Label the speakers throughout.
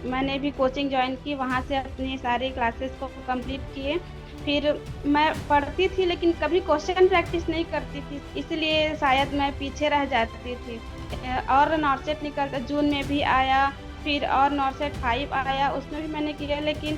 Speaker 1: मैंने भी coaching join की, वहाँ से अपनी सारी क्लासेस को कंप्लीट किए। फिर मैं पढ़ती थी लेकिन कभी क्वेश्चन प्रैक्टिस नहीं करती थी, इसलिए शायद मैं पीछे रह जाती थी। और नॉर्सेट निकलता जून में भी आया, फिर और नॉर्सेट 5 आया, उसमें भी मैंने किया, लेकिन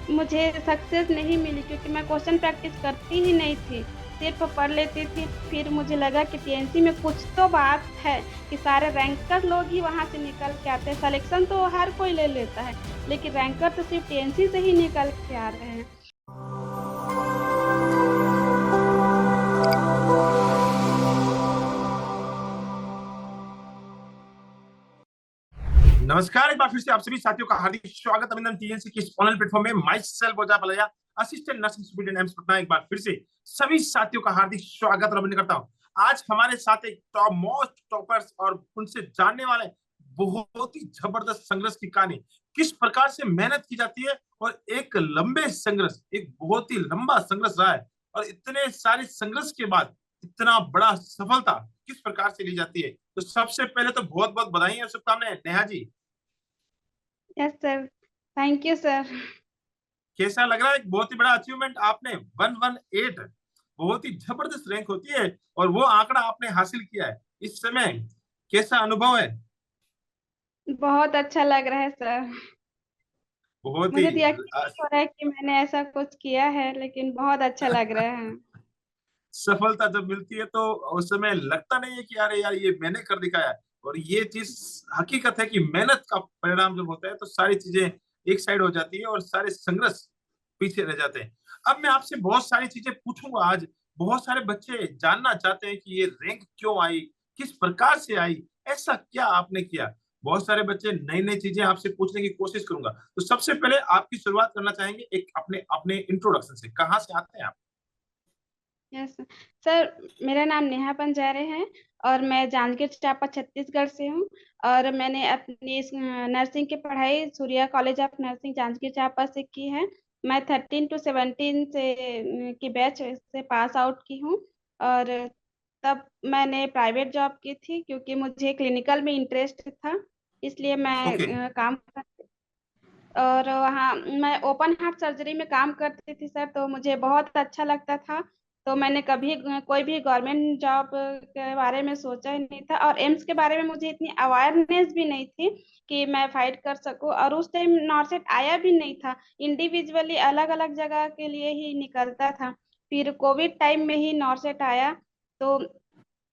Speaker 1: मुझे सक्सेस नहीं मिली क्योंकि मैं क्वेश्चन प्रैक्टिस करती ही नहीं थी, सिर्फ पढ़ लेती थी। फिर मुझे लगा कि टीएनसी में कुछ तो बात है कि सारे रैंकर लोग ही वहां से निकल के आते हैं। सिलेक्शन तो हर कोई ले लेता है, लेकिन रैंकर तो सिर्फ टीएनसी से ही निकल के आ रहे हैं।
Speaker 2: नमस्कार, एक बार फिर से आप सभी साथियों का हार्दिक स्वागत अभिनंदन टीएनसी की ऑनलाइन प्लेटफॉर्म में। Myself Boja Palaiya, assistant nursing student AIIMS Patna. एक बार फिर से सभी साथियों का हार्दिक स्वागत और अभिनंदन करता हूं। आज हमारे साथ एक टॉप मोस्ट टॉपर्स और उनसे जानने वाले बहुत ही जबरदस्त संघर्ष की कहानी, किस प्रकार से मेहनत की जाती है और एक लंबे संघर्ष, एक बहुत ही लंबा संघर्ष रहा है और इतने सारे संघर्ष के बाद इतना बड़ा सफलता किस प्रकार से ली जाती है। तो सबसे पहले तो बहुत बहुत बधाई और शुभकामनाएं Neha ji.
Speaker 1: Yes sir, thank you sir.
Speaker 2: कैसा लग रहा है? एक बहुत ही बड़ा अचीवमेंट आपने 118, बहुत ही जबरदस्त रैंक होती है और वो आंकड़ा आपने हासिल किया है। इस समय कैसा अनुभव है?
Speaker 1: बहुत अच्छा लग रहा है सर।
Speaker 2: बहुत ही
Speaker 1: मुझे तो यकीन नहीं हो रहा है कि मैंने ऐसा कुछ किया है, लेकिन बहुत अच्छा लग रहा है।
Speaker 2: सफलता जब मिलती है तो उस समय लगता नहीं है कि यार यार ये मैंने कर दिखाया है। और ये चीज हकीकत है कि मेहनत का परिणाम जब होता है तो सारी चीजें एक साइड हो जाती है और सारे संघर्ष पीछे रह जाते हैं। अब मैं आपसे बहुत सारी चीजें पूछूंगा आज। बहुत सारे बच्चे जानना चाहते हैं कि ये रैंक क्यों आई, किस प्रकार से आई, ऐसा क्या आपने किया। बहुत सारे बच्चे नई नई चीजें आपसे पूछने की कोशिश करूंगा। तो सबसे पहले आपकी शुरुआत करना चाहेंगे एक अपने अपने इंट्रोडक्शन से, कहाँ से आते हैं आप?
Speaker 1: यस सर, मेरा नाम नेहा पंजारे है और मैं जांजगीर चांपा छत्तीसगढ़ से हूँ। और मैंने अपनी नर्सिंग की पढ़ाई Surya college of nursing Janjgir Champa से की है। मैं 13 to 17 से की बैच से पास आउट की हूँ। और तब मैंने प्राइवेट जॉब की थी क्योंकि मुझे क्लिनिकल में इंटरेस्ट था, इसलिए
Speaker 2: ओके।
Speaker 1: मैं काम करती। और वहाँ मैं ओपन हार्ट सर्जरी में काम करती थी सर, तो मुझे बहुत अच्छा लगता था। तो मैंने कभी कोई भी गवर्नमेंट जॉब के बारे में सोचा ही नहीं था, और एम्स के बारे में मुझे इतनी अवेयरनेस भी नहीं थी कि मैं फाइट कर सकूं। और उस टाइम नॉर्सेट आया भी नहीं था, इंडिविजुअली अलग अलग जगह के लिए ही निकलता था। फिर कोविड टाइम में ही नॉर्सेट आया। तो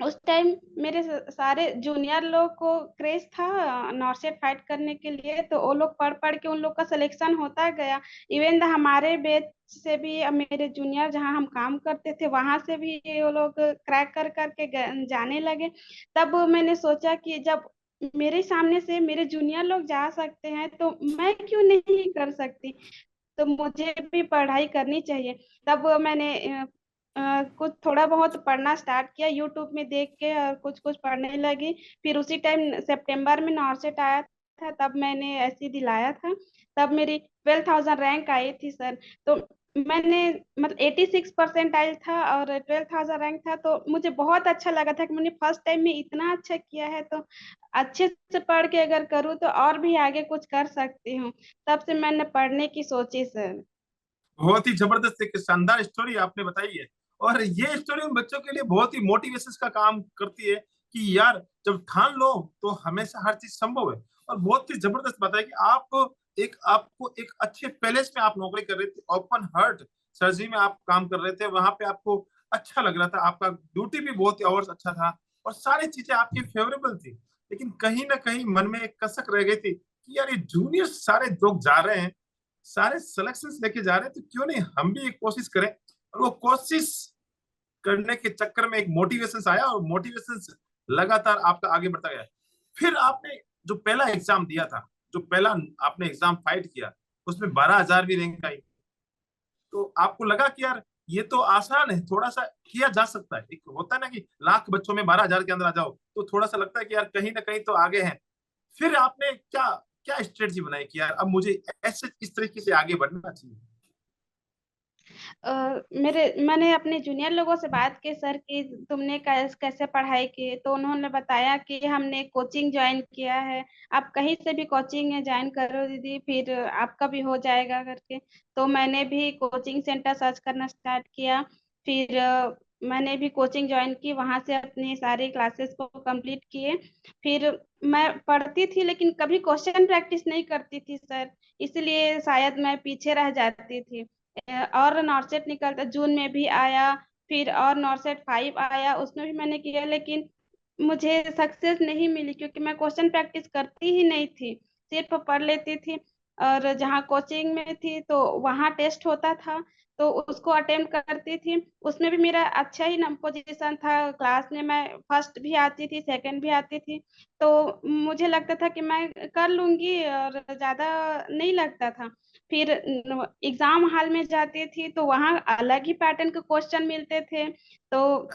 Speaker 1: उस टाइम मेरे सारे जूनियर लोग को क्रेज था नॉर्सेट फाइट करने के लिए, तो वो लोग पढ़ पढ़ के उन लोग का सिलेक्शन होता गया। इवन हमारे बैच से भी मेरे जूनियर जहाँ हम काम करते थे वहां से भी वो लोग क्रैक कर करके जाने लगे। तब मैंने सोचा कि जब मेरे सामने से मेरे जूनियर लोग जा सकते हैं तो मैं क्यों नहीं कर सकती, तो मुझे भी पढ़ाई करनी चाहिए। तब मैंने कुछ थोड़ा बहुत पढ़ना स्टार्ट किया, यूट्यूब में देख के और कुछ कुछ पढ़ने लगी। फिर उसी टाइम सितंबर में नॉर्सेट आया था, तब मैंने ऐसे दिलाया था। तब मेरी 12,000 रैंक आई थी सर। तो मैंने मतलब 86 परसेंटाइल था और 12,000 रैंक था, तो मुझे बहुत अच्छा लगा था कि मैंने फर्स्ट टाइम में इतना अच्छा किया है। तो अच्छे से पढ़ के अगर करूँ तो और भी आगे कुछ कर सकती हूँ। तब से मैंने पढ़ने की सोची सर।
Speaker 2: बहुत ही जबरदस्त एक शानदार स्टोरी आपने बताई है। और ये स्टोरी उन बच्चों के लिए बहुत ही मोटिवेशन का काम करती है कि यार जब ठान लो तो हमेशा हर चीज संभव है। और बहुत ही जबरदस्त बात है कि आपको एक अच्छे पैलेस में आप नौकरी कर रहे थे, ओपन हार्ट सर्जरी में आप काम कर रहे थे, वहां पे आपको अच्छा लग रहा था, आपका ड्यूटी भी बहुत ही आवर्स अच्छा था और सारी चीजें आपकी फेवरेबल थी। लेकिन कहीं ना कहीं मन में एक कसक रह गई थी कि यार ये जूनियर सारे लोग जा रहे हैं, सारे सिलेक्शन लेके जा रहे हैं, तो क्यों नहीं हम भी एक कोशिश करें। और वो कोशिश करने के चक्कर में एक मोटिवेशन आया और मोटिवेशन लगातार आपका आगे बढ़ता गया। फिर आपने जो पहला एग्जाम दिया था, जो पहला आपने एग्जाम फाइट किया, उसमें 12,000 भी रैंक आई, तो आपको लगा कि यार ये तो आसान है, थोड़ा सा किया जा सकता है। एक होता है ना कि लाख बच्चों में 12,000 के अंदर आ जाओ, तो थोड़ा सा लगता है कि यार कहीं ना कहीं तो आगे हैं। फिर आपने क्या क्या स्ट्रेटजी बनाई कि यार अब मुझे ऐसे इस तरीके से आगे बढ़ना चाहिए?
Speaker 1: मैंने अपने जूनियर लोगों से बात की सर कि तुमने कैसे पढ़ाई की, तो उन्होंने बताया कि हमने कोचिंग ज्वाइन किया है। आप कहीं से भी कोचिंग ज्वाइन करो दीदी, फिर आपका भी हो जाएगा करके। तो मैंने भी कोचिंग सेंटर सर्च करना स्टार्ट किया। फिर मैंने भी कोचिंग ज्वाइन की, वहां से अपनी सारी क्लासेस को कंप्लीट किए। फिर मैं पढ़ती थी लेकिन कभी क्वेश्चन प्रैक्टिस नहीं करती थी सर, इसलिए शायद मैं पीछे रह जाती थी। और नॉर्सेट निकलता जून में भी आया। फिर और नॉर्सेट 5 आया, उसमें भी मैंने किया, लेकिन मुझे सक्सेस नहीं मिली क्योंकि मैं क्वेश्चन प्रैक्टिस करती ही नहीं थी, सिर्फ पढ़ लेती थी। और जहाँ कोचिंग में थी तो वहाँ टेस्ट होता था, तो उसको अटेम्प्ट करती थी। उसमें भी मेरा अच्छा ही पोजीशन था, क्लास में मैं फर्स्ट भी आती थी, सेकंड भी आती थी। तो मुझे लगता था कि मैं कर लूंगी, और ज्यादा नहीं लगता था। फिर एग्जाम हॉल में जाती थी तो वहाँ अलग ही पैटर्न के क्वेश्चन मिलते थे। तो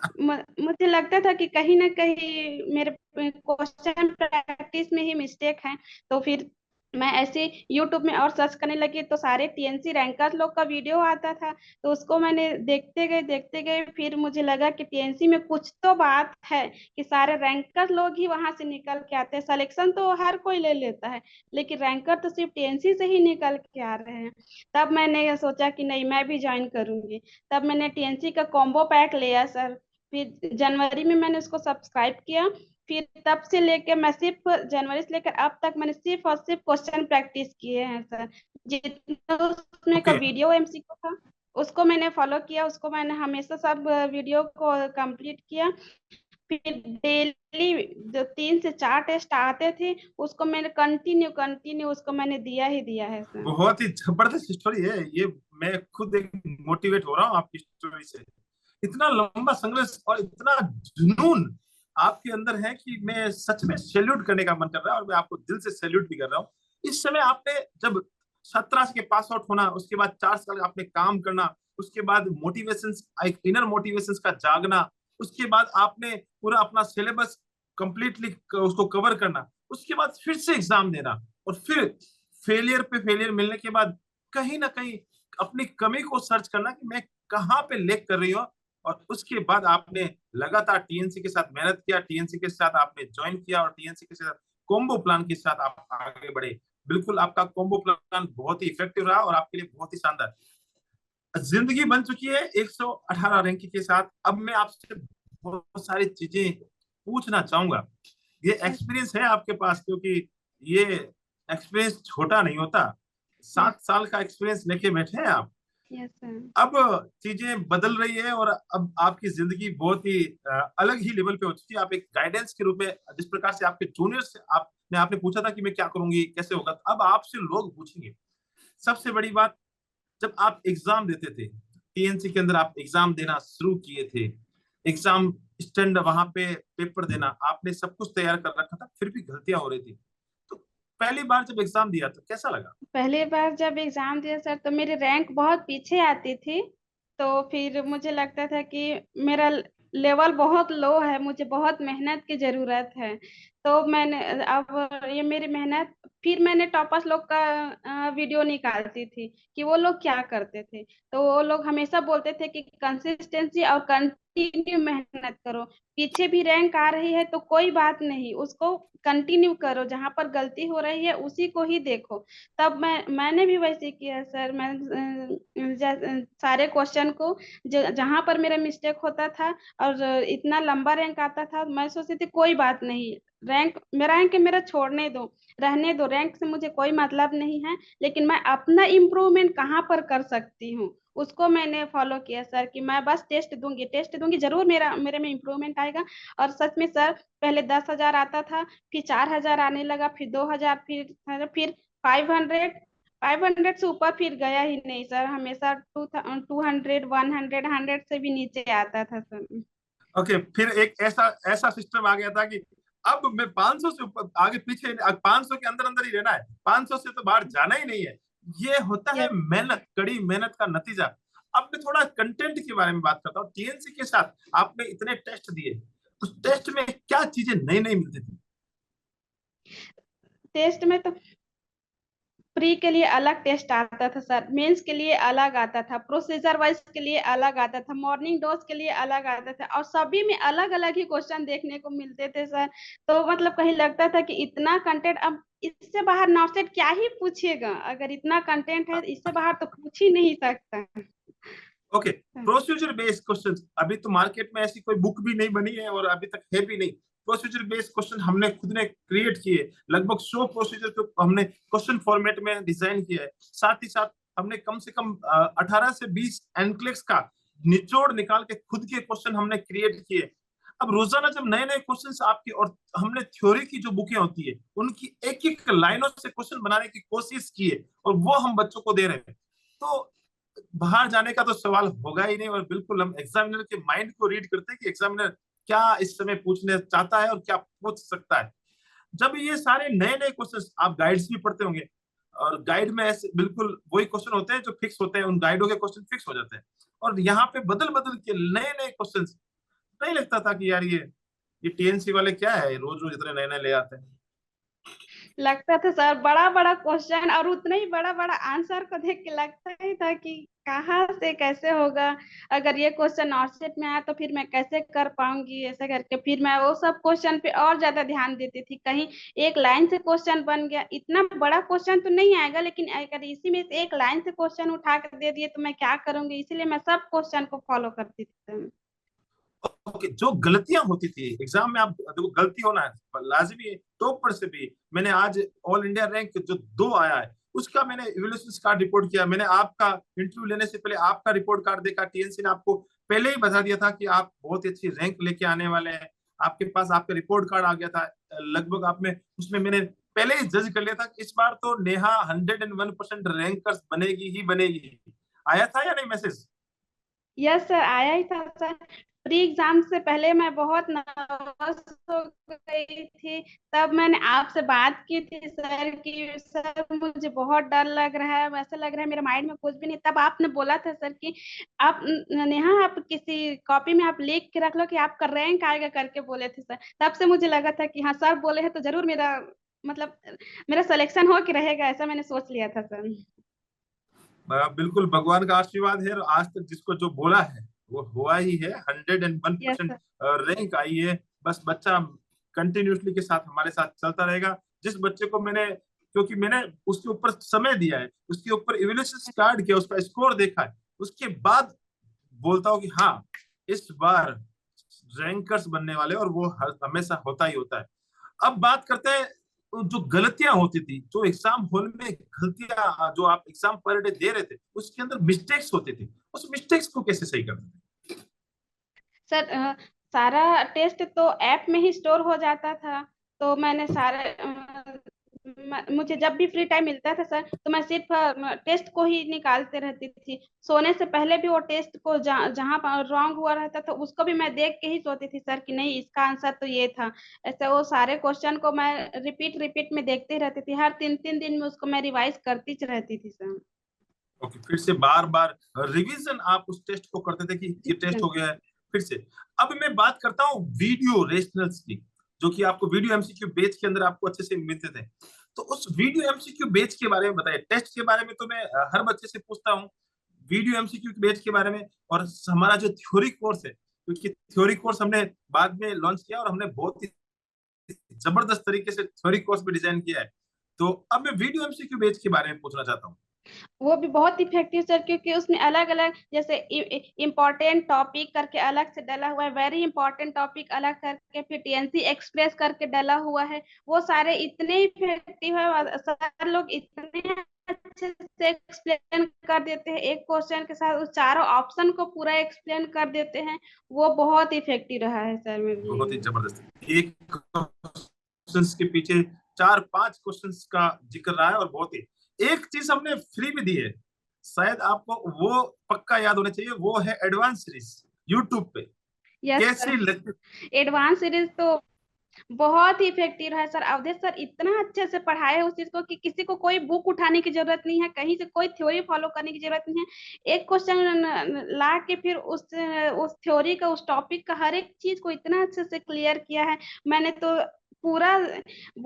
Speaker 1: मुझे लगता था कि कहीं ना कहीं मेरे क्वेश्चन प्रैक्टिस में ही मिस्टेक है। तो फिर मैं ऐसे यूट्यूब में और सर्च करने लगी तो सारे टीएनसी रैंकर्स लोग का वीडियो आता था। तो उसको मैंने देखते गए, फिर मुझे लगा कि टीएनसी में कुछ तो बात है कि सारे रैंकर लोग ही वहां से निकल के आते हैं। सिलेक्शन तो हर कोई ले लेता है, लेकिन रैंकर तो सिर्फ टीएनसी से ही निकल के आ रहे हैं। तब मैंने ये सोचा कि नहीं, मैं भी ज्वाइन करूंगी। तब मैंने टीएनसी का कॉम्बो पैक लिया सर। फिर जनवरी में मैंने उसको सब्सक्राइब किया। फिर तब से लेके मैं सिर्फ जनवरी से लेकर अब तक मैंने सिर्फ और सिर्फ क्वेश्चन प्रैक्टिस किए हैं सर। जितना उसमें का
Speaker 2: ओके।
Speaker 1: वीडियो एमसीक्यू था उसको मैंने फॉलो किया, उसको मैंने हमेशा सब वीडियो को कंप्लीट किया। फिर डेली जो 3 से 4 टेस्ट आते थे उसको मैंने कंटिन्यू कंटिन्यू उसको मैंने दिया ही दिया है सर।
Speaker 2: बहुत ही जबरदस्त स्टोरी है ये। मैं खुद एक मोटिवेट हो रहा हूँ आपकी स्टोरी से। इतना लंबा संघर्ष और इतना जुनून आपके अंदर है कि मैं सच में सैल्यूट करने का मन कर रहा है, और मैं आपको दिल से सैल्यूट भी कर रहा हूँ। इस समय आपने जब 17 के पास आउट होना, उसके बाद 4 साल आपने काम करना, उसके बाद मोटिवेशन, एक इनर मोटिवेशन का जागना, उसके बाद आपने पूरा अपना सिलेबस कंप्लीटली उसको कवर करना, उसके बाद फिर से एग्जाम देना, और फिर फेलियर पे फेलियर मिलने के बाद कहीं ना कहीं अपनी कमी को सर्च करना कि मैं कहाँ पे लेक कर रही हूँ। और उसके बाद आपने लगातार टीएनसी के साथ मेहनत किया, टीएनसी के साथ आपने ज्वाइन किया, और टीएनसी के साथ कॉम्बो प्लान के साथ आप आगे बढ़े। बिल्कुल आपका कॉम्बो प्लान बहुत ही इफेक्टिव रहा और आपके लिए बहुत ही शानदार जिंदगी बन चुकी है 118 रैंक के साथ। अब मैं आपसे बहुत सारी चीजें पूछना चाहूंगा। ये
Speaker 1: यस।
Speaker 2: एक्सपीरियंस है आपके पास, क्योंकि ये एक्सपीरियंस छोटा नहीं होता।
Speaker 1: यस।
Speaker 2: 7 साल का एक्सपीरियंस लेके बैठे हैं आप।
Speaker 1: Yes sir.
Speaker 2: अब चीजें बदल रही है, और अब आपकी जिंदगी बहुत ही अलग ही लेवल पे हो चुकी है। आप एक गाइडेंस के रूप में, जिस प्रकार से आपके जूनियर्स आपने पूछा था कि मैं क्या करूंगी कैसे होगा, तो अब आपसे लोग पूछेंगे। सबसे बड़ी बात, जब आप एग्जाम देते थे, टीएनसी के अंदर आप एग्जाम देना शुरू किए थे, एग्जाम स्टैंड वहां पे पेपर देना, आपने सब कुछ तैयार कर रखा था, फिर भी गलतियां हो रही थी। तो पहली बार जब एग्जाम दिया तो कैसा लगा?
Speaker 1: पहली बार जब एग्जाम दिया सर तो मेरी रैंक बहुत पीछे आती थी। तो फिर मुझे लगता था कि मेरा लेवल बहुत लो है, मुझे बहुत मेहनत की जरूरत है। तो मैंने अब ये मेरी मेहनत, फिर मैंने टॉपर्स लोग का वीडियो निकालती थी कि वो लोग क्या करते थे। तो वो लोग हमेशा बोलते थे कि कंसिस्टेंसी और कंटिन्यू मेहनत करो। पीछे भी रैंक आ रही है तो कोई बात नहीं, उसको कंटिन्यू करो, जहां पर गलती हो रही है उसी को ही देखो। तब मैंने भी वैसे किया सर। मैं सारे क्वेश्चन को जहां पर मेरा मिस्टेक होता था और इतना लंबा रैंक आता था, मैं सोचती थी कोई बात नहीं, रैंक मेरा छोड़ने दो, रहने दो, रैंक से मुझे कोई मतलब नहीं है, लेकिन मैं अपना इम्प्रूवमेंट कहाँ पर कर सकती हूँ उसको मैंने फॉलो किया सर। कि मैं बस टेस्ट दूंगी, जरूर मेरे में इम्प्रूवमेंट आएगा। और सच में सर, पहले 10,000 आता था, फिर 4,000 आने लगा, फिर 2,000, फिर 500, 500 से ऊपर फिर गया ही नहीं सर। हमेशा 200, 100 से भी नीचे आता था सर।
Speaker 2: ओके, फिर एक ऐसा ऐसा सिस्टम आ गया था कि अब मैं 500 से ऊपर आगे पीछे, 500 के अंदर अंदर ही रहना है, 500 से तो बाहर जाना ही नहीं है। ये होता है
Speaker 1: यस।
Speaker 2: मेहनत, कड़ी मेहनत का नतीजा। अब मैं थोड़ा कंटेंट के बारे में बात करता हूँ। टीएनसी के साथ आपने इतने टेस्ट दिए, उस टेस्ट में क्या चीजें नई नई मिलती थी?
Speaker 1: टेस्ट में तो प्री के लिए अलग टेस्ट आता था सर, मेंस के लिए अलग आता था, प्रोसीजर वाइज के लिए अलग आता था, मॉर्निंग डोज के लिए अलग आता था, और सभी में अलग अलग ही क्वेश्चन देखने को मिलते थे सर। तो मतलब कहीं लगता था कि इतना कंटेंट, अब इससे बाहर नॉर्सेट क्या ही पूछेगा, अगर इतना कंटेंट है इससे बाहर तो पूछ ही नहीं सकता।
Speaker 2: ओके, प्रोसीजर बेस्ड क्वेश्चन, अभी तो मार्केट में ऐसी कोई बुक भी नहीं बनी है और अभी तक है भी नहीं। प्रोसीजर बेस्ड क्वेश्चन हमने खुद ने क्रिएट किए, लगभग 100 प्रोसीजर को हमने क्वेश्चन फॉर्मेट में डिजाइन किया है। साथ ही साथ हमने कम से कम 18 से 20 एनक्लेक्स का निचोड़ निकाल के खुद के क्वेश्चन हमने क्रिएट किए। अब रोजाना जब नए नए क्वेश्चंस आपकी, और हमने थ्योरी की जो बुकें होती है उनकी एक एक लाइनों से क्वेश्चन बनाने की कोशिश की है, और वो हम बच्चों को दे रहे हैं। तो बाहर जाने का तो सवाल होगा ही नहीं, और बिल्कुल हम एग्जामिनर के माइंड को रीड करते हैं कि एग्जामिनर क्या इस समय पूछने चाहता है और क्या पूछ सकता है। जब ये सारे नए नए क्वेश्चंस, आप गाइड्स भी पढ़ते होंगे, और गाइड में ऐसे बिल्कुल वही क्वेश्चन होते हैं जो फिक्स होते हैं, उन गाइडों के क्वेश्चन फिक्स हो जाते हैं, और यहाँ पे बदल बदल के नए नए क्वेश्चन। नहीं लगता था कि यार ये टीएनसी वाले क्या है, रोज रोज इतने नए नए ले आते हैं।
Speaker 1: लगता था सर बड़ा बड़ा क्वेश्चन और उतना ही बड़ा बड़ा आंसर को देख के लगता ही था कि कहाँ से कैसे होगा, अगर ये क्वेश्चन नॉर्सेट में आया तो फिर मैं कैसे कर पाऊंगी, ऐसे करके फिर मैं वो सब क्वेश्चन पे और ज्यादा ध्यान देती थी। कहीं एक लाइन से क्वेश्चन बन गया, इतना बड़ा क्वेश्चन तो नहीं आएगा, लेकिन अगर इसी में से एक लाइन से क्वेश्चन उठा कर दे दिए तो मैं क्या करूंगी, इसीलिए मैं सब क्वेश्चन को फॉलो करती थी।
Speaker 2: ओके, जो गलतियां होती थी एग्जाम में, आप देखो गलती होना है लाजमी है, टॉपर से भी। मैंने आज ऑल इंडिया रैंक जो 2 आया है उसका मैंने इवैल्यूएशन कार्ड रिपोर्ट किया। मैंने आपका इंटरव्यू लेने से पहले आपका रिपोर्ट कार्ड देखा, टीएनसी ने आपको पहले ही बता दिया था कि आप बहुत ही अच्छी रैंक लेके आने वाले हैं। आपके पास आपका रिपोर्ट कार्ड आ गया था, लगभग आप में उसमें मैंने पहले ही जज कर लिया था कि इस बार तो नेहा 101% रैंकर्स बनेगी ही बनेगी। आया था या नहीं मैसेज?
Speaker 1: यस सर, आया ही था सर। प्री एग्जाम से पहले मैं बहुत नर्वस हो गई थी, तब मैंने आपसे बात की थी सर कि सर मुझे बहुत डर लग रहा है, वैसे लग रहा है मेरे माइंड में कुछ भी नहीं। तब आपने बोला था सर कि आप नेहा आप किसी कॉपी में आप लिख के रख लो कि आपका रैंक आएगा करके बोले थे सर। तब से मुझे लगा था कि हाँ सर बोले हैं तो जरूर मेरा मतलब मेरा सिलेक्शन हो के रहेगा, ऐसा मैंने सोच लिया था सर।
Speaker 2: बिल्कुल भगवान का आशीर्वाद है, और आज तक जिसको जो बोला है वो हुआ ही है।
Speaker 1: Yes
Speaker 2: 101%
Speaker 1: sir.
Speaker 2: रैंक आई है। बस बच्चा कंटिन्यूसली के साथ हमारे साथ चलता रहेगा। जिस बच्चे को मैंने, क्योंकि मैंने उसके ऊपर समय दिया है, उसके ऊपर इवैल्यूएशन कार्ड किया, उसका स्कोर देखा है, उसके बाद बोलता हूँ कि हाँ इस बार रैंकर्स बनने वाले, और वो हमेशा होता ही होता है। अब बात करते हैं जो गलतियां होती थी, जो एग्जाम हॉल में गलतियां, जो आप एग्जाम पर डे दे रहे थे उसके अंदर मिस्टेक्स होती थी, उस मिस्टेक्स को कैसे सही करते थे?
Speaker 1: सर सारा टेस्ट तो ऐप में ही स्टोर हो जाता था, तो मैंने सारे मुझे जब भी फ्री टाइम मिलता था सर तो मैं सिर्फ टेस्ट को ही निकालते रहती थी। सोने से पहले भी वो टेस्ट को जहाँ पर रॉन्ग हुआ रहता था उसको भी मैं देख के ही सोती थी सर कि नहीं इसका आंसर तो ये था। ऐसे वो सारे क्वेश्चन को मैं रिपीट रिपीट में देखती रहती थी, हर 3 3 दिन में उसको मैं रिवाइज करती रहती थी सर।
Speaker 2: ओके, फिर से बार बार रिवीजन आप उस टेस्ट को करते थे कि
Speaker 1: जी
Speaker 2: ये टेस्ट
Speaker 1: सर।
Speaker 2: हो गया है, फिर से। अब मैं बात करता हूँ वीडियो रेशनल्स की, जो कि आपको वीडियो एमसीक्यू बेच के अंदर आपको अच्छे से मिलते थे। तो उस वीडियो एमसीक्यू बेच के बारे में बताइए। टेस्ट के बारे में तो मैं हर बच्चे से पूछता हूँ, वीडियो एमसीक्यू बेच के बारे में, और हमारा जो थ्योरी कोर्स है, क्योंकि थ्योरी कोर्स हमने बाद में लॉन्च किया और हमने बहुत ही जबरदस्त तरीके से थ्योरी कोर्स भी डिजाइन किया है। तो अब मैं वीडियो एमसीक्यू बेच के बारे में पूछना चाहता हूँ।
Speaker 1: वो भी बहुत इफेक्टिव सर, क्योंकि उसमें अलग अलग जैसे इम्पोर्टेंट टॉपिक करके अलग से डाला हुआ है, वेरी इंपॉर्टेंट टॉपिक अलग करके, फिर टीएनसी एक्सप्रेस करके डाला हुआ है। वो सारे इतने इफेक्टिव है और सर लोग इतने अच्छे से एक्सप्लेन कर देते हैं, एक क्वेश्चन के साथ उस चारों ऑप्शन को पूरा एक्सप्लेन कर देते हैं। वो बहुत इफेक्टिव रहा है सर मेरे
Speaker 2: बहुत ही
Speaker 1: लिए।
Speaker 2: जबरदस्त। एक क्वेश्चंस के पीछे 4 5 क्वेश्चंस का जिक्र रहा है, और बहुत ही एक चीज हमने फ्री में दी है, शायद आपको वो पक्का याद होना चाहिए, वो है एडवांस सीरीज यूट्यूब पे।
Speaker 1: यस
Speaker 2: कैसी
Speaker 1: सर।
Speaker 2: लगती?
Speaker 1: एडवांस सीरीज तो बहुत ही इफेक्टिव है सर। अवधेश सर इतना अच्छे से पढ़ाए है उस चीज को कि किसी को कोई बुक उठाने की जरूरत नहीं है, कहीं से कोई थ्योरी फॉलो करने की जरूरत नहीं है। एक क्वेश्चन ला के फिर उस थ्योरी का, उस टॉपिक का हर एक चीज को इतना अच्छे से क्लियर किया है। मैंने तो पूरा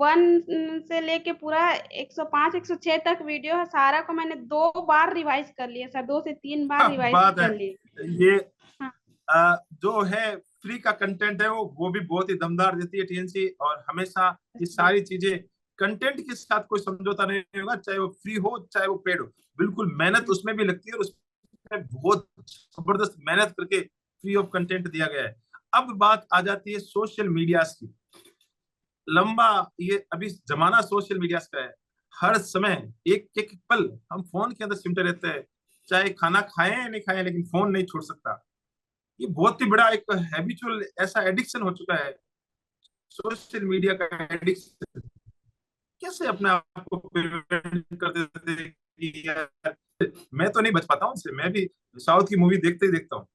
Speaker 1: 1 से लेके पूरा 105 106 तक वीडियो है, सारा को मैंने 2 बार रिवाइज कर लिया सर, 2 से 3 बार
Speaker 2: क्या
Speaker 1: रिवाइज
Speaker 2: बात है।
Speaker 1: कर लिए।
Speaker 2: ये
Speaker 1: हाँ।
Speaker 2: जो है फ्री का कंटेंट है वो भी बहुत ही दमदार देती है टीएनसी। और हमेशा ये सारी चीजें कंटेंट के साथ कोई समझौता नहीं होगा, चाहे वो फ्री हो चाहे वो पेड हो। बिल्कुल मेहनत उसमें भी लगती है और उसमें बहुत जबरदस्त मेहनत करके फ्री ऑफ कंटेंट दिया गया है। अब बात आ जाती है सोशल मीडिया की। लंबा ये अभी जमाना सोशल मीडिया का है। हर समय एक एक पल हम फोन के अंदर सिमटे रहते हैं, चाहे खाना खाएं या नहीं खाएं लेकिन फोन नहीं छोड़ सकता। ये बहुत ही बड़ा एक हैबिचुअल ऐसा एडिक्शन हो चुका है, सोशल मीडिया का एडिक्शन। कैसे अपने आप को प्रिवेंट कर देते हैं कि यार मैं तो नहीं बच पाता हूँ इससे, मैं भी साउथ की मूवी देखते ही देखता हूँ।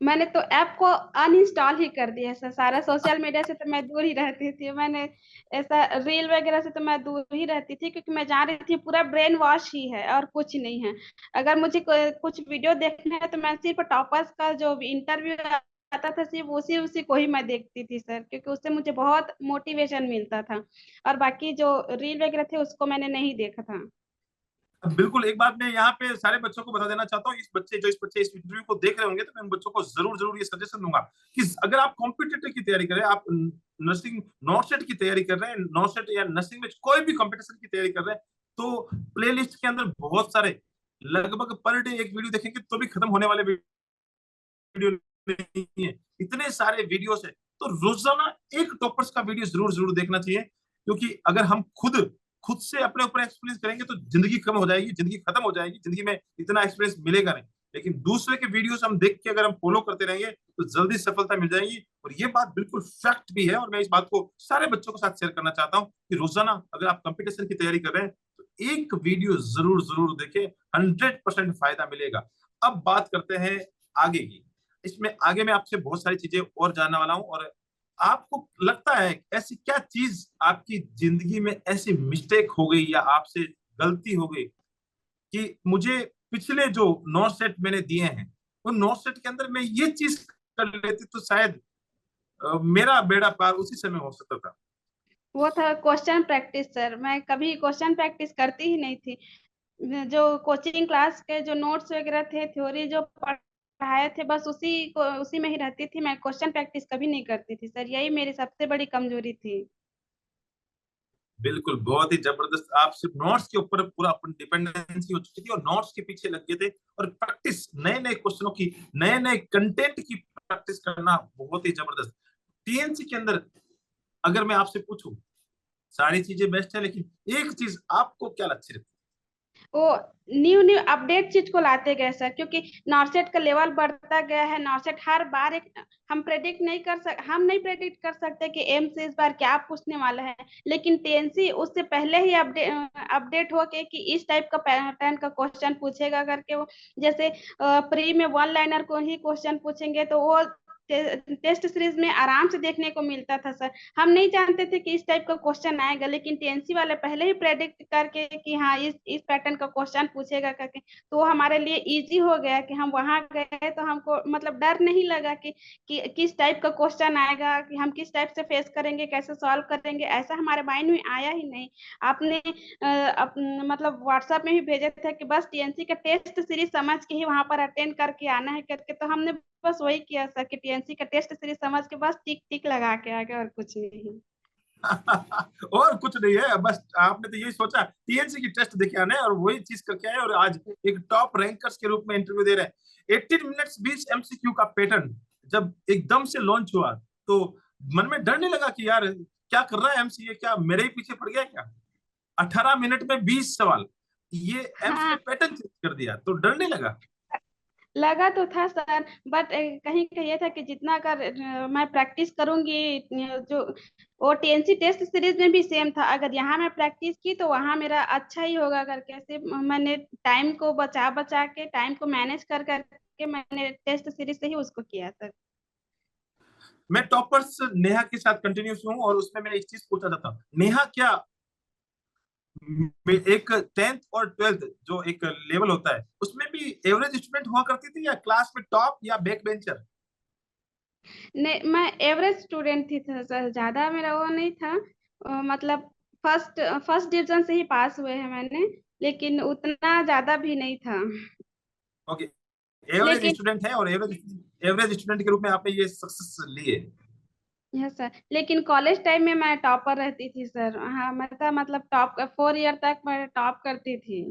Speaker 1: मैंने तो ऐप को अनइंस्टॉल ही कर दिया सर, सारा सोशल मीडिया से तो मैं दूर ही रहती थी। मैंने ऐसा रील वगैरह से तो मैं दूर ही रहती थी, क्योंकि मैं जान रही थी पूरा ब्रेन वॉश ही है और कुछ नहीं है। अगर मुझे कुछ वीडियो देखना है तो मैं सिर्फ टॉपर्स का जो इंटरव्यू आता था सिर्फ उसी उसी को ही मैं देखती थी सर, क्योंकि उससे मुझे बहुत मोटिवेशन मिलता था। और बाकी जो रील वगैरह थे उसको मैंने नहीं देखा था।
Speaker 2: बिल्कुल। एक बात मैं यहाँ पे सारे बच्चों को बता देना चाहता हूँ, इस बच्चे इस इंटरव्यू को देख रहे होंगे तो मैं उन बच्चों को जरूर जरूर ये सजेशन दूंगा कि अगर आप कॉम्पिटिटिव की तैयारी कर रहे हैं, आप नर्सिंग नॉर्सेट की तैयारी कर रहे हैं, नॉर्सेट या नर्सिंग में कोई भी कंपटीशन की तैयारी कर रहे हैं, तो प्लेलिस्ट के अंदर बहुत सारे लगभग पर डे एक वीडियो देखेंगे तो भी खत्म होने वाले वीडियो नहीं है, इतने सारे वीडियोस है। तो रोजाना एक टॉपर्स का वीडियो जरूर जरूर देखना चाहिए, क्योंकि अगर हम खुद खुद से अपने ऊपर एक्सपीरियंस करेंगे तो जिंदगी कम हो जाएगी, जिंदगी खत्म हो जाएगी, जिंदगी में इतना एक्सपीरियंस मिलेगा नहीं। लेकिन दूसरे के वीडियोस हम देख के अगर हम फॉलो करते रहेंगे तो जल्दी सफलता मिल जाएगी। और ये बात बिल्कुल फैक्ट भी है, और मैं इस बात को सारे बच्चों के साथ शेयर करना चाहता हूँ कि रोजाना अगर आप कंपटीशन की तैयारी कर रहे हैं तो एक वीडियो जरूर जरूर देखें, 100% फायदा मिलेगा। अब बात करते हैं आगे की। इसमें आगे मैं आपसे बहुत सारी चीजें और जानने वाला हूं, और आपको लगता है ऐसी क्या चीज आपकी जिंदगी में ऐसी मिस्टेक हो गई या आपसे गलती हो गई कि मुझे पिछले जो 9 सेट मैंने दिए हैं उन 9 सेट के अंदर मैं ये चीज कर लेती तो शायद मेरा बेड़ा पार उसी समय हो सकता था।
Speaker 1: वो था क्वेश्चन प्रैक्टिस सर, मैं कभी क्वेश्चन प्रैक्टिस करती ही नहीं थी। जो कोचिंग क्लास के जो नोट्स वगैरह थे, थ्योरी जो पढ़ाए थे, बस उसी में ही रहती थी। मैं क्वेश्चन प्रैक्टिस कभी नहीं करती थी सर, यही मेरी सबसे बड़ी कमजोरी थी।
Speaker 2: बिल्कुल, बहुत ही जबरदस्त। आप सिर्फ नोट्स के ऊपर पूरा अपन डिपेंडेंसी हो चुकी थी और नोट्स के पीछे लग गए थे। और प्रैक्टिस नए नए क्वेश्चनों की, नए नए कंटेंट की प्रैक्टिस करना बहुत ही जबरदस्त। टीएनसी के अंदर अगर मैं आपसे पूछूं, सारी चीजें बेस्ट है लेकिन एक चीज आपको क्या अच्छी लगती
Speaker 1: वो न्यू न्यू अपडेट चीज को लाते गए सर, क्योंकि नॉर्सेट का लेवल बढ़ता गया है। नॉर्सेट हर बार एक, हम नहीं प्रेडिक्ट कर सकते कि एम से इस बार क्या पूछने वाला है, लेकिन टीएनसी उससे पहले ही अपडेट हो के कि इस टाइप का पैटर्न का क्वेश्चन पूछेगा करके वो, जैसे प्री में वन लाइनर को ही क्वेश्चन पूछेंगे तो वो टेस्ट सीरीज में आराम से देखने को मिलता था सर। हम नहीं जानते थे कि इस टाइप का क्वेश्चन आएगा, लेकिन टीएनसी वाले पहले ही प्रेडिक्ट करके कि हाँ इस पैटर्न का क्वेश्चन पूछेगा करके, तो वो हमारे लिए इजी हो गया कि हम वहां गए तो हमको मतलब डर नहीं लगा कि किस टाइप का क्वेश्चन आएगा, कि हम किस टाइप से फेस करेंगे, कैसे सॉल्व करेंगे, ऐसा हमारे माइंड में आया ही नहीं। आपने मतलब व्हाट्सएप में भी भेजे थे कि बस टीएनसी का टेस्ट सीरीज समझ के ही वहां पर अटेंड करके आना है करके, तो हमने बस वही किया सर कि टीएनसी का टेस्ट सीरीज समझ के बस टिक टिक लगा के आ गए, और कुछ नहीं।
Speaker 2: है? और कुछ नहीं है, बस आपने तो यही सोचा टीएनसी की टेस्ट देखे आने और वही चीज करके आए और आज एक टॉप रैंकर्स के रूप में इंटरव्यू दे रहे हैं। 18 मिनट्स 20 MCQ का पैटर्न जब एकदम से लॉन्च हुआ तो मन में डर नहीं लगा कि यार क्या कर रहा है एमसीए, क्या मेरे ही पीछे पड़ गया क्या? 18 मिनट में 20 सवाल, ये एमसी ने
Speaker 1: हाँ,
Speaker 2: पैटर्न चेंज कर दिया, तो डर नहीं लगा?
Speaker 1: लगा तो था सर, बट कहीं कहीं ये था कि जितना अगर मैं प्रैक्टिस करूंगी, जो वो टीएनसी टेस्ट सीरीज में भी सेम था, अगर यहाँ मैं प्रैक्टिस की तो वहाँ मेरा अच्छा ही होगा करके सिर्फ मैंने टाइम को बचा बचा के, टाइम को मैनेज कर करके मैंने टेस्ट सीरीज से ही उसको किया सर।
Speaker 2: मैं टॉपर्स नेहा के साथ कंटिन्यूस हूँ और उसमें मैं एक चीज पूछना चाहता हूँ, नेहा क्या एक 10th और 12th जो एक लेवल होता है उसमें भी एवरेज स्टूडेंट हुआ करती थी या क्लास में टॉप या बैक बेंचर?
Speaker 1: नहीं, मैं एवरेज स्टूडेंट थी सर, ज्यादा मेरा वो नहीं था। मतलब फर्स्ट फर्स्ट डिवीजन से ही पास हुए हैं मैंने, लेकिन उतना ज्यादा भी नहीं था।
Speaker 2: ओके, एवरेज
Speaker 1: लेकिन
Speaker 2: स्टूडेंट है और एवरेज एवरेज स्टूडेंट के रूप में आपने ये सक्सेस ली है।
Speaker 1: यस सर, लेकिन कॉलेज टाइम में मैं टॉपर रहती थी सर। हाँ, मैं था मतलब टॉप 4 ईयर तक मैं टॉप करती थी।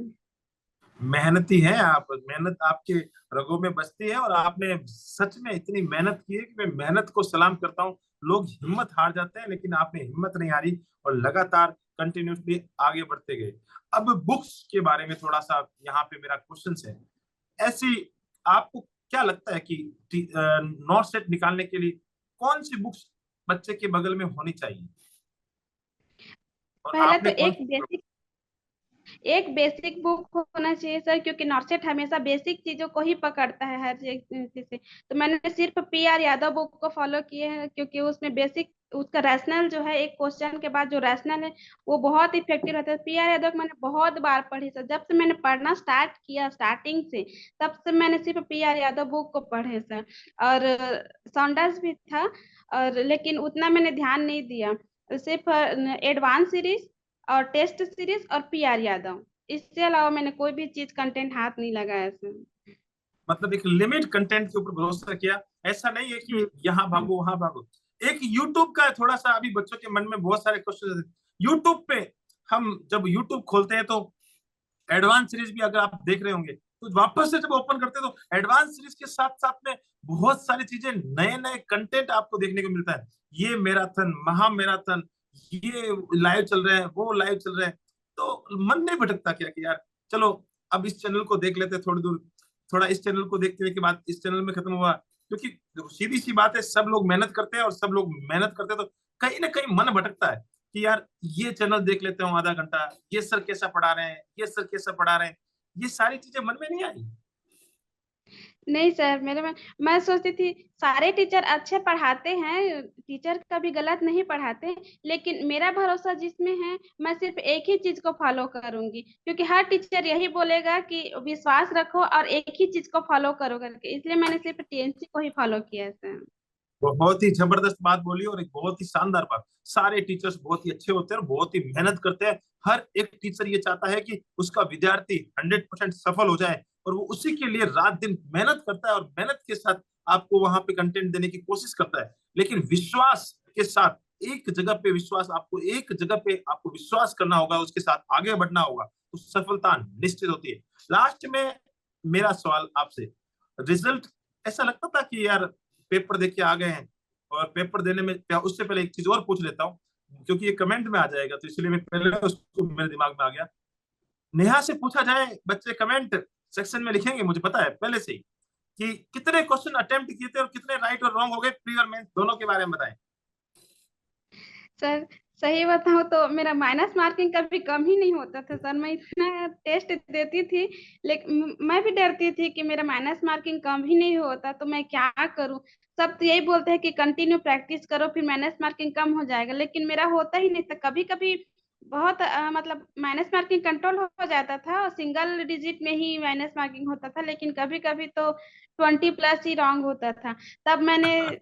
Speaker 2: मेहनती हैं आप, मेहनत आपके रगों में बसती है, और आपने सच में इतनी मेहनत की है कि मैं मेहनत को सलाम करता हूँ। लोग हिम्मत हार जाते हैं, लेकिन आपने हिम्मत नहीं हारी और लगातार कंटिन्यूसली आगे बढ़ते गए। अब बुक्स के बारे में थोड़ा सा यहाँ पे मेरा क्वेश्चन है। ऐसी आपको क्या लगता है कि नॉट सेट निकालने के लिए कौन सी बुक्स बच्चे के बगल में होनी चाहिए, और
Speaker 1: पहले तो
Speaker 2: आपने कौन
Speaker 1: एक
Speaker 2: सी?
Speaker 1: बेसिक एक बेसिक बुक होना चाहिए सर, क्योंकि नॉर्सेट हमेशा बेसिक चीजों को ही पकड़ता है हर चीज से। तो मैंने सिर्फ PR यादव बुक को फॉलो किए हैं, क्योंकि उसमें बेसिक उसका रैशनल जो है, एक क्वेश्चन के बाद जो रैशनल है वो बहुत इफेक्टिव रहता है। PR यादव को मैंने बहुत बार पढ़ी सर, जब से मैंने पढ़ना स्टार्ट किया स्टार्टिंग से, तब से मैंने सिर्फ PR यादव बुक को पढ़े सर। और सॉन्डर्स भी था, और लेकिन उतना मैंने ध्यान नहीं दिया। सिर्फ एडवांस सीरीज और टेस्ट सीरीज और PR यादव, इससे अलावा मैंने कोई भी चीज कंटेंट हाथ नहीं लगाया इसमें।
Speaker 2: मतलब एक लिमिट कंटेंट के ऊपर भरोसा किया, ऐसा नहीं है कि यहाँ भागो वहां भागो। एक यूट्यूब का थोड़ा सा अभी बच्चों के मन में बहुत सारे क्वेश्चन, यूट्यूब पे हम जब यूट्यूब खोलते हैं तो एडवांस सीरीज भी अगर आप देख रहे होंगे, तो वापस से जब ओपन करते हैं तो एडवांस सीरीज के साथ साथ में बहुत सारी चीजें, नए नए कंटेंट आपको देखने को मिलता है। ये मैराथन, महा मैराथन, ये लाइव चल रहे हैं, वो लाइव चल रहे हैं। तो मन नहीं भटकता क्या कि यार चलो अब इस चैनल को देख लेते हैं थोड़ी दूर, थोड़ा इस चैनल को देखते हैं के बाद इस चैनल में खत्म हुआ। क्योंकि देखो, सीधी सी बात है, सब लोग मेहनत करते हैं और सब लोग मेहनत करते हैं, तो कहीं ना कहीं मन भटकता है कि यार ये चैनल देख लेते हो आधा घंटा, ये सर कैसा पढ़ा रहे हैं, ये सर कैसा पढ़ा रहे हैं। ये सारी चीजें मन में नहीं आई।
Speaker 1: नहीं सर, मेरे में मैं सोचती थी सारे टीचर अच्छे पढ़ाते हैं, टीचर कभी गलत नहीं पढ़ाते, लेकिन मेरा भरोसा जिसमें है, मैं सिर्फ एक ही चीज को फॉलो करूंगी, क्योंकि हर टीचर यही बोलेगा कि विश्वास रखो और एक ही चीज को फॉलो करो करके, इसलिए मैंने सिर्फ TNC को ही फॉलो किया है सर।
Speaker 2: बहुत ही जबरदस्त बात बोली और एक बहुत ही शानदार बात। सारे टीचर्स बहुत ही अच्छे होते हैं और बहुत ही मेहनत करते हैं। हर एक टीचर ये चाहता है कि उसका विद्यार्थी 100% सफल हो जाए, और वो उसी के लिए रात दिन मेहनत करता है और मेहनत के साथ आपको वहां पे कंटेंट देने की कोशिश करता है। लेकिन विश्वास के साथ, एक जगह पे विश्वास, आपको एक जगह पे आपको विश्वास करना होगा, उसके साथ आगे बढ़ना होगा, तो सफलता निश्चित होती है। लास्ट में मेरा सवाल आपसे, रिजल्ट ऐसा लगता था कि यार पेपर देख के आ गए हैं, और पेपर देने में उससे पहले एक चीज और पूछ लेता हूँ, क्योंकि ये कमेंट में आ जाएगा तो इसलिए मैं पहले उसको मेरे दिमाग में आ गया। नेहा से पूछा जाए, बच्चे कमेंट सेक्शन में लिखेंगे, मुझे पता है पहले से ही, कि कितने क्वेश्चन अटेम्प्ट किए थे और कितने राइट और रॉन्ग हो गए, प्री और मेंस दोनों के बारे में बताएं।
Speaker 1: सर, सही बताऊं तो मेरा माइनस मार्किंग कभी कम ही नहीं होता था सर। मैं इतना टेस्ट देती थी, लेकिन मैं भी डरती थी कि मेरा माइनस मार्किंग कम ही नहीं होता तो मैं क्या करूं। सब तो यही बोलते हैं कि कंटिन्यू प्रैक्टिस करो फिर माइनस मार्किंग कम हो जाएगा, लेकिन मेरा होता ही नहीं था। कभी कभी बहुत मतलब माइनस मार्किंग कंट्रोल हो जाता था और सिंगल डिजिट में ही माइनस मार्किंग होता था, लेकिन कभी कभी तो 20+ ही रॉन्ग होता था। तब मैंने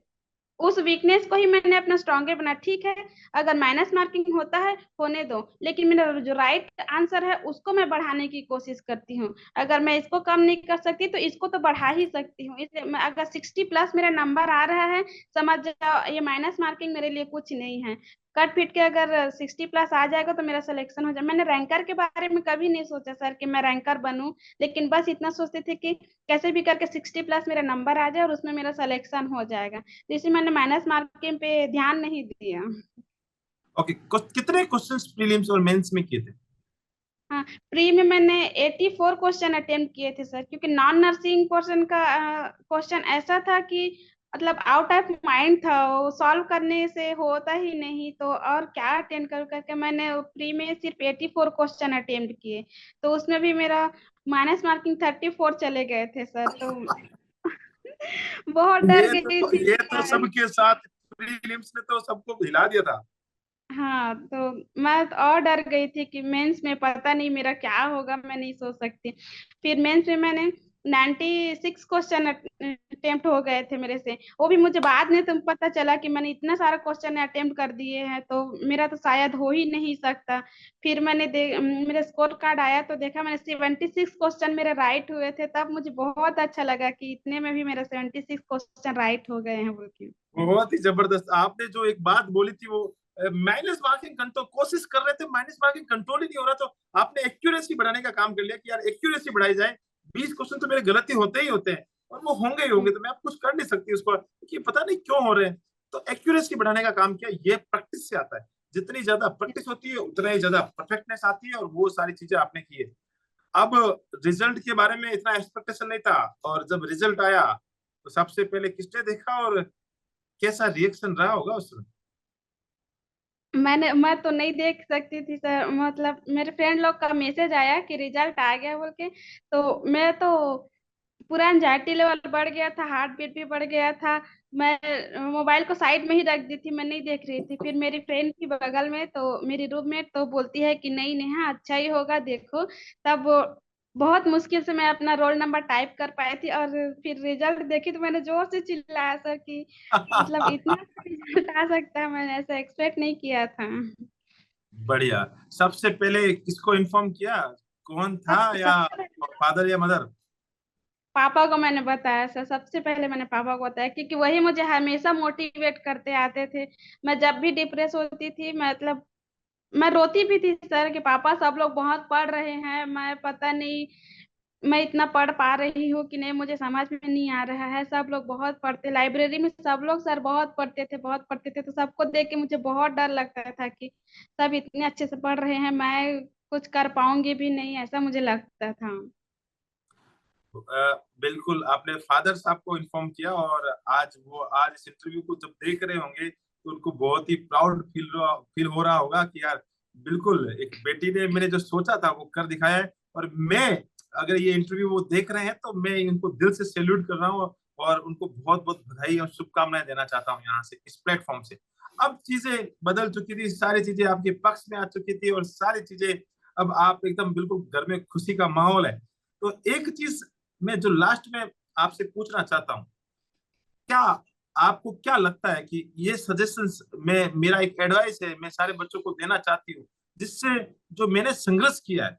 Speaker 1: उस वीकनेस को ही मैंने अपना स्ट्रॉन्गर बना। ठीक है, अगर माइनस मार्किंग होता है होने दो, लेकिन मेरा जो राइट आंसर है उसको मैं बढ़ाने की कोशिश करती हूँ। अगर मैं इसको कम नहीं कर सकती तो इसको तो बढ़ा ही सकती हूँ। इसलिए मैं अगर 60+ मेरा नंबर आ रहा है, समझ जाओ ये माइनस मार्किंग मेरे लिए कुछ नहीं है। कट पीट के अगर 60+ आ जाएगा तो मेरा सिलेक्शन हो जाए। मैंने रैंकर के बारे में कभी नहीं सोचा सर कि मैं रैंकर बनूं, लेकिन बस इतना सोचती थी कि कैसे भी करके 60+ मेरा नंबर आ जाए और उसमें मेरा सिलेक्शन हो जाएगा। तो इसी मैंने माइनस मार्किंग पे ध्यान नहीं दिया।
Speaker 2: ओके, कितने क्वेश्चंस प्रीलिम्स और मेंस में किए थे?
Speaker 1: हाँ, प्री में मैंने 84 क्वेश्चन अटेम्प्ट किए थे सर, क्योंकि नॉन नर्सिंग पोर्शन का क्वेश्चन ऐसा था कि मतलब आउट ऑफ माइंड था, वो सॉल्व करने से होता ही नहीं, तो और क्या अटेम्प्ट कर करके मैंने प्री में सिर्फ 84 क्वेश्चन अटेम्प्ट किए। तो उसमें भी मेरा माइनस मार्किंग 34 चले गए थे सर। तो बहुत डर गई थी
Speaker 2: ये
Speaker 1: कि
Speaker 2: तो
Speaker 1: यार।
Speaker 2: सबके साथ, प्रीलिम्स ने तो सबको हिला दिया था।
Speaker 1: हाँ, तो मैं तो और डर गई थी कि मेंस में पता नहीं मेरा क्या होगा, मैं नहीं सोच सकती। फिर मेंस में मैंने 96 क्वेश्चन अटेम्प्ट हो गए थे मेरे से। वो भी मुझे बाद में तुम पता चला कि मैंने इतना सारा क्वेश्चन अटेम्प्ट कर दिए हैं, तो मेरा तो शायद हो ही नहीं सकता। फिर मेरा स्कोर कार्ड आया तो देखा मैंने 76 क्वेश्चन मेरे राइट हुए थे, तब मुझे बहुत अच्छा लगा कि इतने में भी मेरा 76 क्वेश्चन राइट हो गए हैं बोल के।
Speaker 2: बहुत ही जबरदस्त। आपने जो एक बात बोली थी वो माइनस मार्किंग कंट्रोल, कोशिश कर रहे थे, माइनस मार्किंग कंट्रोल ही नहीं हो रहा, तो आपने एक्यूरेसी बढ़ाने का काम कर लिया कि यार एक्यूरेसी बढ़ाई जाए। 20 क्वेश्चन तो मेरे गलती होते ही होते हैं और वो होंगे ही होंगे, तो मैं अब कुछ कर नहीं सकती उसको कि पता नहीं क्यों हो रहे हैं। तो एक्यूरेसी बढ़ाने का काम किया। ये प्रैक्टिस से आता है। जितनी ज्यादा प्रैक्टिस होती है उतना ही ज्यादा परफेक्टनेस आती है, और वो सारी चीजें आपने की है। अब रिजल्ट के बारे में इतना एक्सपेक्टेशन नहीं था, और जब रिजल्ट आया तो सबसे पहले किसने देखा और कैसा रिएक्शन रहा होगा उस समय?
Speaker 1: मैं तो नहीं देख सकती थी सर, मतलब मेरे फ्रेंड लोग का मैसेज आया कि रिजल्ट आ गया बोल के, तो मैं तो पूरा एंजाइटी लेवल बढ़ गया था, हार्ट बीट भी बढ़ गया था। मैं मोबाइल को साइड में ही रख दी थी, मैं नहीं देख रही थी। फिर मेरी फ्रेंड थी बगल में, तो मेरी रूममेट तो बोलती है कि नहीं नेहा अच्छा ही होगा देखो। तब बहुत मुश्किल से मैं अपना रोल नंबर टाइप कर पाई थी, और फिर रिजल्ट देखी तो मैंने जोर से चिल्लाया सर कि मतलब इतना रिजल्ट आ सकता है, मैंने ऐसा एक्सपेक्ट नहीं किया था।
Speaker 2: बढ़िया। सबसे पहले किसको इन्फॉर्म किया? कौन था, या
Speaker 1: सबसे
Speaker 2: फादर या मदर?
Speaker 1: पापा को मैंने बताया सर, सबसे पहले मैंने पापा को बताया, क्योंकि वही मुझे हमेशा मोटिवेट करते आते थे। मैं जब भी डिप्रेस होती थी, मतलब मैं रोती भी थी सर कि पापा सब लोग बहुत पढ़ रहे हैं, मैं पता नहीं मैं इतना पढ़ पा रही हूँ कि नहीं, मुझे समझ में नहीं आ रहा है। सब लोग बहुत पढ़ते, लाइब्रेरी में सब लोग सर बहुत पढ़ते थे, बहुत पढ़ते थे, तो सबको देख के मुझे बहुत डर लगता था कि सब इतने अच्छे से पढ़ रहे हैं, मैं कुछ कर पाऊंगी भी नहीं, ऐसा मुझे लगता था।
Speaker 2: बिल्कुल, आपने फादर साहब को इन्फॉर्म किया, और आज इस इंटरव्यू को जब देख रहे होंगे तो उनको बहुत ही प्राउड फील हो रहा होगा कि यार बिल्कुल एक बेटी ने मैंने जो सोचा था वो कर दिखाया है। और मैं, अगर ये इंटरव्यू वो देख रहे हैं तो मैं इनको दिल से सैल्यूट कर रहा हूँ, और उनको बहुत बहुत बधाई और शुभकामनाएं देना चाहता हूँ यहाँ से, इस प्लेटफॉर्म से। अब चीजें बदल चुकी थी, सारी चीजें आपके पक्ष में आ चुकी थी, और सारी चीजें अब आप एकदम बिल्कुल घर में खुशी का माहौल है। तो एक चीज मैं जो लास्ट में आपसे पूछना चाहता हूँ, क्या आपको क्या लगता है कि ये सजेशंस में मेरा एक एडवाइस है, मैं सारे बच्चों को देना चाहती हूँ, जिससे जो मैंने संघर्ष किया है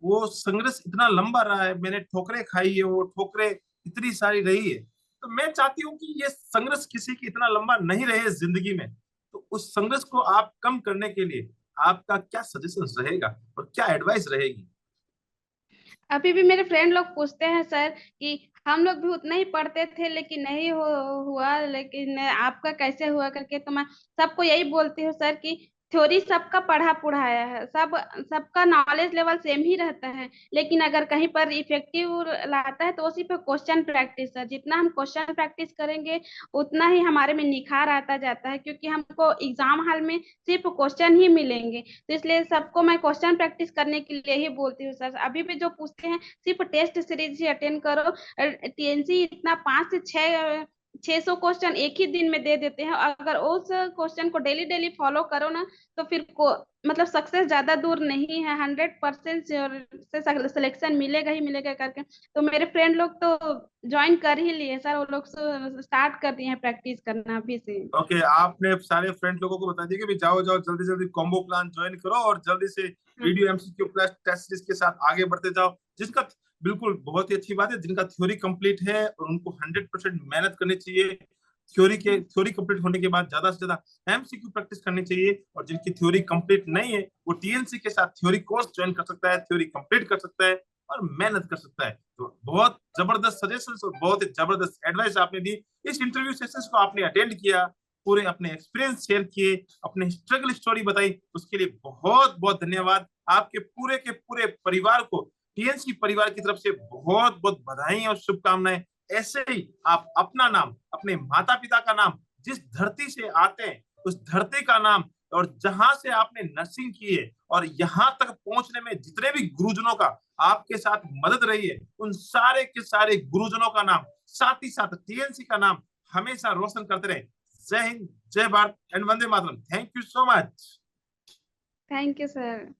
Speaker 2: वो संघर्ष इतना लंबा रहा है, मैंने ठोकरें खाई है, वो ठोकरें इतनी सारी रही है, तो मैं चाहती हूँ कि ये संघर्ष किसी की इतना लंबा नहीं रहे जिंदगी में। तो उस संघर्ष को आप कम करने के लिए आपका क्या सजेशन रहेगा और क्या एडवाइस रहेगी?
Speaker 1: अभी भी मेरे फ्रेंड लोग पूछते हैं सर कि हम लोग भी उतना ही पढ़ते थे लेकिन नहीं हुआ, लेकिन आपका कैसे हुआ करके, तो मैं सबको यही बोलती हूँ सर कि थ्योरी सबका पढ़ा पढ़ाया है, सबका नॉलेज लेवल सेम ही रहता है, लेकिन अगर कहीं पर इफेक्टिव लाता है तो उसी पे क्वेश्चन प्रैक्टिस है। जितना हम क्वेश्चन प्रैक्टिस करेंगे उतना ही हमारे में निखार आता जाता है, क्योंकि हमको एग्जाम हॉल में सिर्फ क्वेश्चन ही मिलेंगे। तो इसलिए सबको मैं क्वेश्चन प्रैक्टिस करने के लिए ही बोलती हूँ सर। अभी भी जो पूछते हैं सिर्फ टेस्ट सीरीज ही अटेंड करो। टीएनसी इतना 5 से 6 600 क्वेश्चन एक ही दिन में दे देते हैं, अगर उस क्वेश्चन को डेली डेली फॉलो करो ना, तो फिर मतलब सक्सेस ज्यादा दूर नहीं है, 100% से सिलेक्शन मिलेगा ही मिलेगा करके। तो मेरे फ्रेंड लोग तो ज्वाइन कर ही लिए सर, वो लोग स्टार्ट कर दिए हैं प्रैक्टिस करना अभी से।
Speaker 2: ओके, आपने सारे फ्रेंड लोगों को बता दिया कि भाई जाओ जाओ जल्दी जल्दी कॉम्बो प्लान ज्वाइन करो, और जल्दी से video MCQ plus test series के साथ आगे बढ़ते जाओ। जिसका बिल्कुल बहुत ही अच्छी बात है, जिनका थ्योरी कंप्लीट है और उनको 100% मेहनत करनी चाहिए। थ्योरी कंप्लीट होने के बाद ज्यादा से ज्यादा एमसीक्यू प्रैक्टिस करनी चाहिए, और जिनकी थ्योरी कंप्लीट नहीं है वो टीएनसी के साथ थ्योरी कोर्स ज्वाइन कर सकता है, थ्योरी कंप्लीट कर सकता है और मेहनत कर सकता है। तो बहुत जबरदस्त सजेशन और बहुत ही जबरदस्त एडवाइस आपने दी। इस इंटरव्यू सेशंस को आपने अटेंड किया, पूरे अपने एक्सपीरियंस शेयर किए, अपने स्ट्रगल स्टोरी बताई, उसके लिए बहुत बहुत धन्यवाद। आपके पूरे के पूरे परिवार को, टीएनसी परिवार की तरफ से बहुत बहुत बधाई और शुभकामनाएं। ऐसे ही आप अपना नाम, अपने माता पिता का नाम, जिस धरती से आते हैं उस धरती का नाम, और जहां से आपने नर्सिंग की है और यहाँ तक पहुंचने में जितने भी गुरुजनों का आपके साथ मदद रही है, उन सारे के सारे गुरुजनों का नाम, साथ ही साथ टीएनसी का नाम हमेशा रोशन करते रहे। जय हिंद, जय Bharat and Vande Mataram. Thank you so much.
Speaker 1: Thank you sir.